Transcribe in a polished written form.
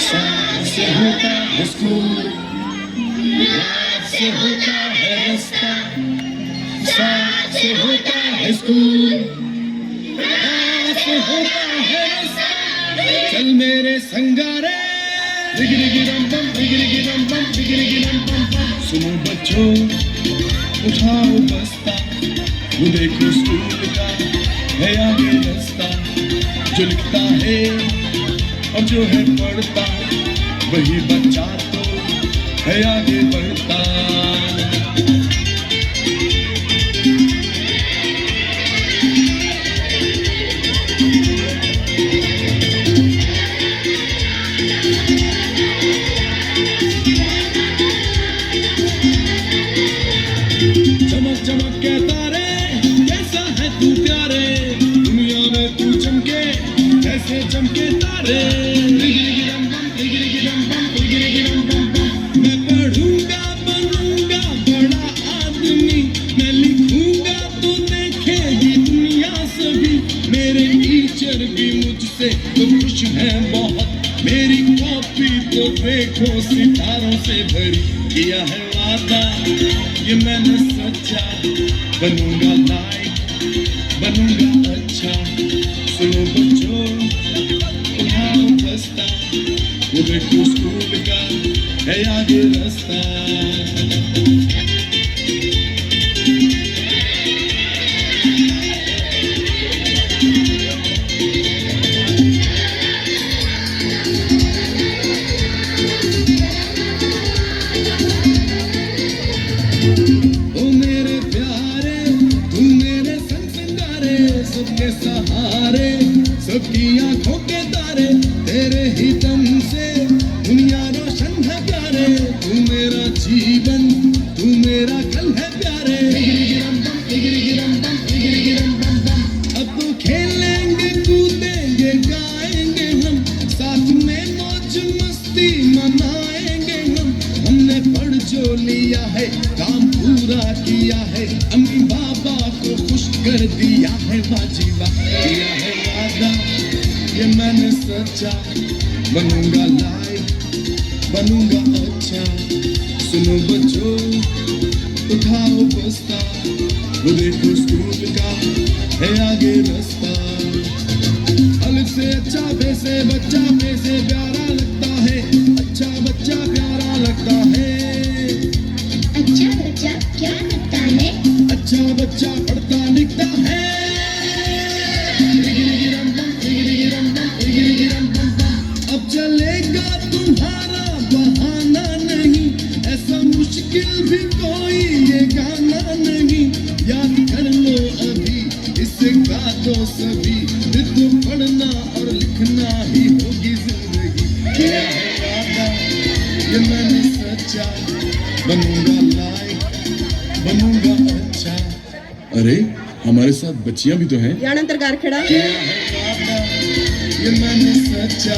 साथ से होता है स्कूल, रात से होता है रास्ता, साथ से होता है स्कूल, रात से होता है रास्ता। चल मेरे संगारे, डिगिरिगिरम बम, डिगिरिगिरम बम, डिगिरिगिरम बम बम। सुनो बच्चों, उठाओ बस्ता, वो देखो स्कूल का है आगे रास्ता। जो लिखता है और जो है पढ़ता, वही बच्चा तो है आगे बढ़ता। चमक चमक के तारे, कैसा है तू प्यारे, दुनिया में तू चमके कैसे चमके तारे। डिगिरिगिरम बम, डिगिरिगिरम बम, डिगिरिगिरम बम बम। मैं पढ़ूंगा बनूंगा बड़ा आदमी, मैं लिखूंगा तो देखेगी दुनिया सभी। मेरे टीचर भी मुझसे तो खुश हैं बहुत, मेरी कॉपी तो देखो सितारों से भरी। किया है वादा ये मैंने सच्चा, बनूंगा लाइक बनूंगा अच्छा। सुनो बच्चों, उठाओ बस्ता, वो देखो स्कूल का है आगे रास्ता। ओ मेरे प्यारे, तू मेरे संग संगारे, सबके सहारे, सबकी आंखों के तारे। तेरे ही दम से दुनिया रोशन है प्यारे। तू मेरा जीवन, तू मेरा कल है प्यारे। डिगिरिगिरम बम, डिगिरिगिरम बम, डिगिरिगिरम बम बम। अब तो खेलेंगे कूदेंगे गाएंगे हम, साथ में मौज मस्ती मनाएंगे हम। हमने पढ़ जो लिया है, काम पूरा किया है, अम्मी बाबा को खुश कर दिया है। वाजीवा किया है वादा ये मैंने सच्चा, बनूंगा लाइक बनूंगा अच्छा। सुनो बच्चों, उठाओ बस्ता, वो देखो स्कूल का है आगे रास्ता। अलग से अच्छा बे से बच्चा, बे से प्यारा लगता है, अच्छा बच्चा प्यारा लगता है। अच्छा बच्चा क्या लगता है? अच्छा बच्चा पढ़ता लिखता है। डिगिरिगिरम बम, डिगिरिगिरम बम, डिगिरिगिरम बम बम। अब चलेगा तुम्हारा बहाना नहीं, ऐसा मुश्किल भी कोई ये गाना नहीं। याद कर लो अभी, इसे गा दो सभी, तो पढ़ना और लिखना ही होगी जिंदगी। किया है वादा ये मैंने सच्चा, बनूंगा लाइक बनूंगा अच्छा। अरे हमारे साथ बच्चियां भी तो हैं। यानंतर गारखेड़ा किया है वादा ये मैंने सच्चा।